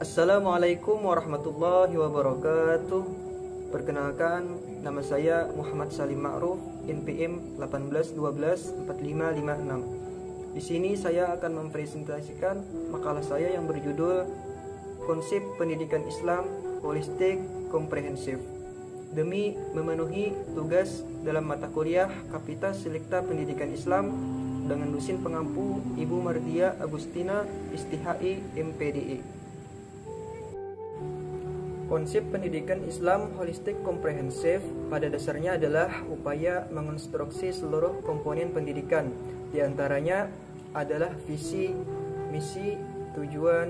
Assalamualaikum warahmatullahi wabarakatuh. Perkenalkan, nama saya Muhammad Salim Ma'ruf, NPM 18124556. Di sini saya akan mempresentasikan makalah saya yang berjudul Konsep Pendidikan Islam Holistik Komprehensif demi memenuhi tugas dalam mata kuliah Kapitas Selekta Pendidikan Islam dengan dosen pengampu Ibu Mardia Agustina STHI MPDI. Konsep pendidikan Islam holistik komprehensif pada dasarnya adalah upaya mengonstruksi seluruh komponen pendidikan. Di antaranya adalah visi, misi, tujuan,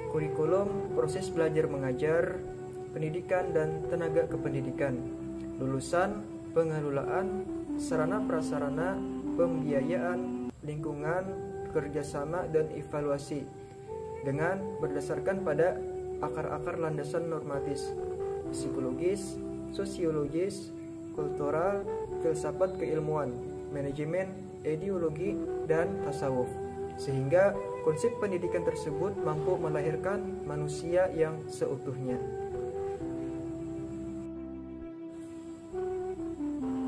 kurikulum, proses belajar mengajar, pendidikan dan tenaga kependidikan, lulusan, pengelolaan, sarana prasarana, pembiayaan, lingkungan, kerjasama dan evaluasi dengan berdasarkan pada akar-akar landasan normatis, psikologis, sosiologis, kultural, filsafat keilmuan, manajemen, ideologi, dan tasawuf, sehingga konsep pendidikan tersebut mampu melahirkan manusia yang seutuhnya.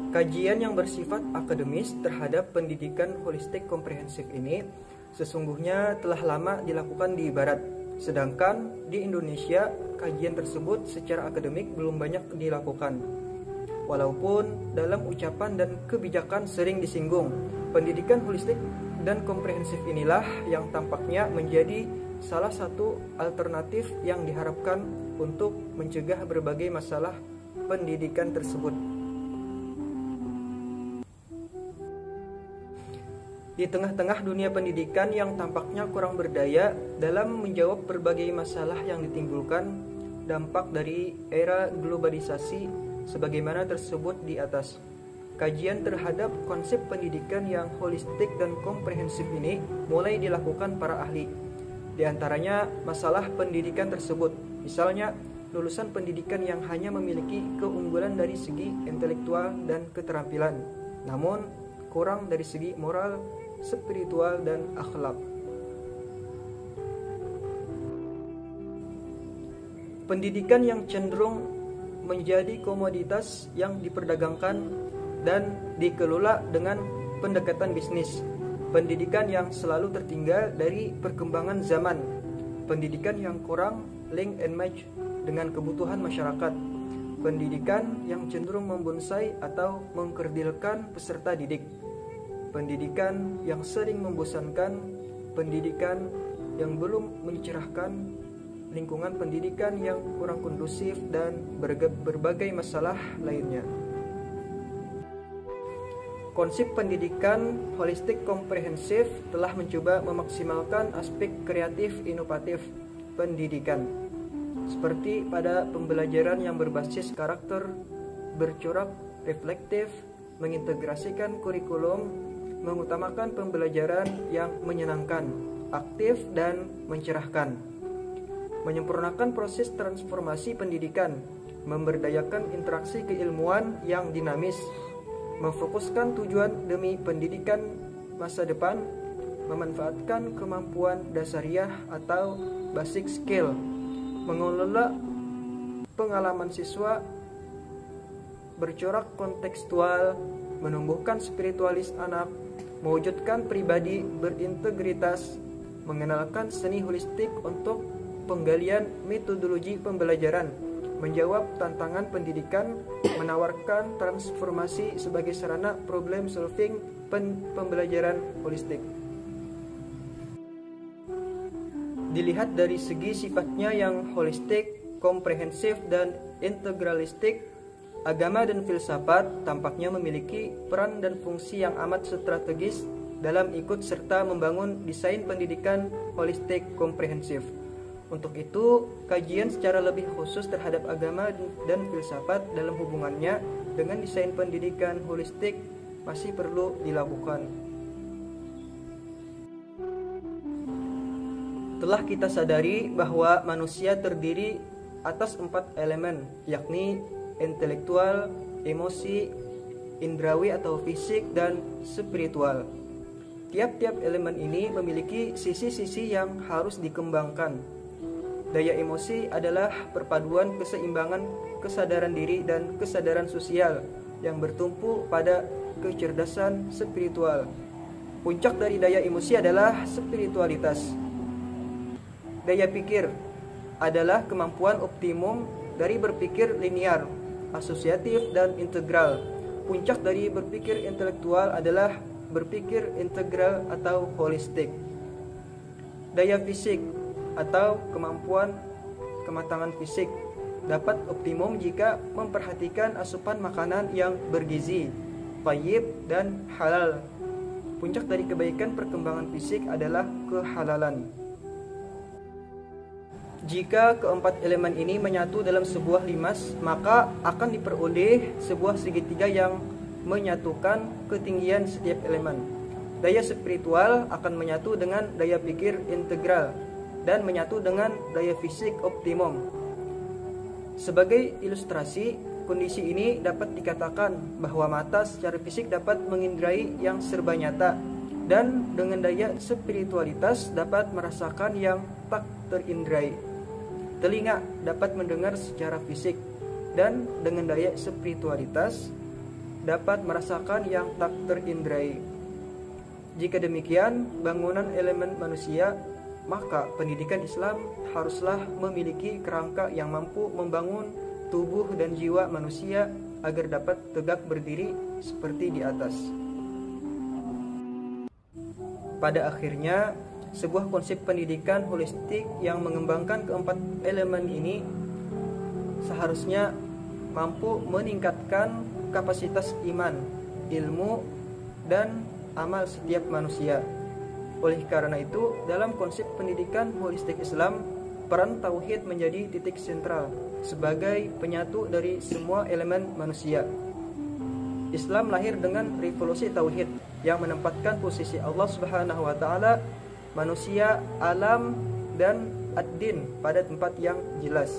Kajian yang bersifat akademis terhadap pendidikan holistik komprehensif ini sesungguhnya telah lama dilakukan di Barat. Sedangkan di Indonesia, kajian tersebut secara akademik belum banyak dilakukan. Walaupun dalam ucapan dan kebijakan sering disinggung, pendidikan holistik dan komprehensif inilah yang tampaknya menjadi salah satu alternatif yang diharapkan untuk mencegah berbagai masalah pendidikan tersebut. Di tengah-tengah dunia pendidikan yang tampaknya kurang berdaya dalam menjawab berbagai masalah yang ditimbulkan dampak dari era globalisasi sebagaimana tersebut di atas, kajian terhadap konsep pendidikan yang holistik dan komprehensif ini mulai dilakukan para ahli. Di antaranya masalah pendidikan tersebut, misalnya lulusan pendidikan yang hanya memiliki keunggulan dari segi intelektual dan keterampilan, namun kurang dari segi moral, spiritual, dan akhlak. Pendidikan yang cenderung menjadi komoditas yang diperdagangkan dan dikelola dengan pendekatan bisnis. Pendidikan yang selalu tertinggal dari perkembangan zaman. Pendidikan yang kurang link and match dengan kebutuhan masyarakat. Pendidikan yang cenderung membonsai atau mengkerdilkan peserta didik. Pendidikan yang sering membosankan, pendidikan yang belum mencerahkan, lingkungan pendidikan yang kurang kondusif, dan berbagai masalah lainnya. Konsep pendidikan holistik komprehensif telah mencoba memaksimalkan aspek kreatif inovatif pendidikan, seperti pada pembelajaran yang berbasis karakter, bercorak, reflektif, mengintegrasikan kurikulum, mengutamakan pembelajaran yang menyenangkan, aktif, dan mencerahkan, menyempurnakan proses transformasi pendidikan, memberdayakan interaksi keilmuan yang dinamis, memfokuskan tujuan demi pendidikan masa depan, memanfaatkan kemampuan dasariah atau basic skill, mengelola pengalaman siswa, bercorak kontekstual, menumbuhkan spiritualis anak, mewujudkan pribadi berintegritas, mengenalkan seni holistik untuk penggalian metodologi pembelajaran, menjawab tantangan pendidikan, menawarkan transformasi sebagai sarana problem solving pembelajaran holistik. Dilihat dari segi sifatnya yang holistik, komprehensif, dan integralistik, agama dan filsafat tampaknya memiliki peran dan fungsi yang amat strategis dalam ikut serta membangun desain pendidikan holistik komprehensif. Untuk itu, kajian secara lebih khusus terhadap agama dan filsafat dalam hubungannya dengan desain pendidikan holistik masih perlu dilakukan. Telah kita sadari bahwa manusia terdiri atas 4 elemen, yakni intelektual, emosi, indrawi atau fisik, dan spiritual. Tiap-tiap elemen ini memiliki sisi-sisi yang harus dikembangkan. Daya emosi adalah perpaduan keseimbangan kesadaran diri dan kesadaran sosial yang bertumpu pada kecerdasan spiritual. Puncak dari daya emosi adalah spiritualitas. Daya pikir adalah kemampuan optimum dari berpikir linear, asosiatif, dan integral. Puncak dari berpikir intelektual adalah berpikir integral atau holistik. Daya fisik atau kemampuan kematangan fisik dapat optimum jika memperhatikan asupan makanan yang bergizi, thayyib, dan halal. Puncak dari kebaikan perkembangan fisik adalah kehalalan. Jika keempat elemen ini menyatu dalam sebuah limas, maka akan diperoleh sebuah segitiga yang menyatukan ketinggian setiap elemen. Daya spiritual akan menyatu dengan daya pikir integral dan menyatu dengan daya fisik optimum. Sebagai ilustrasi, kondisi ini dapat dikatakan bahwa mata secara fisik dapat mengindrai yang serba nyata, dan dengan daya spiritualitas dapat merasakan yang tak terindrai. Telinga dapat mendengar secara fisik, dan dengan daya spiritualitas dapat merasakan yang tak terindrai. Jika demikian bangunan elemen manusia, maka pendidikan Islam haruslah memiliki kerangka yang mampu membangun tubuh dan jiwa manusia agar dapat tegak berdiri seperti di atas. Pada akhirnya, sebuah konsep pendidikan holistik yang mengembangkan keempat elemen ini seharusnya mampu meningkatkan kapasitas iman, ilmu, dan amal setiap manusia. Oleh karena itu, dalam konsep pendidikan holistik Islam, peran tauhid menjadi titik sentral sebagai penyatu dari semua elemen manusia. Islam lahir dengan revolusi tauhid yang menempatkan posisi Allah Subhanahu wa taala, manusia, alam, dan ad-din pada tempat yang jelas.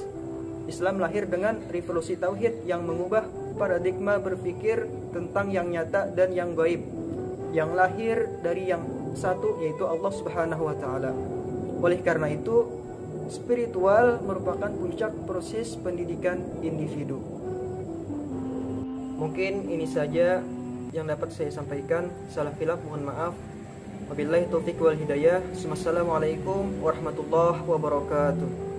Islam lahir dengan revolusi tauhid yang mengubah paradigma berpikir tentang yang nyata dan yang gaib, yang lahir dari yang satu, yaitu Allah Subhanahu wa taala. Oleh karena itu, spiritual merupakan puncak proses pendidikan individu. Mungkin ini saja yang dapat saya sampaikan. Salah khilaf mohon maaf. Wabillahi taufiq wal hidayah. Wassalamualaikum warahmatullahi wabarakatuh.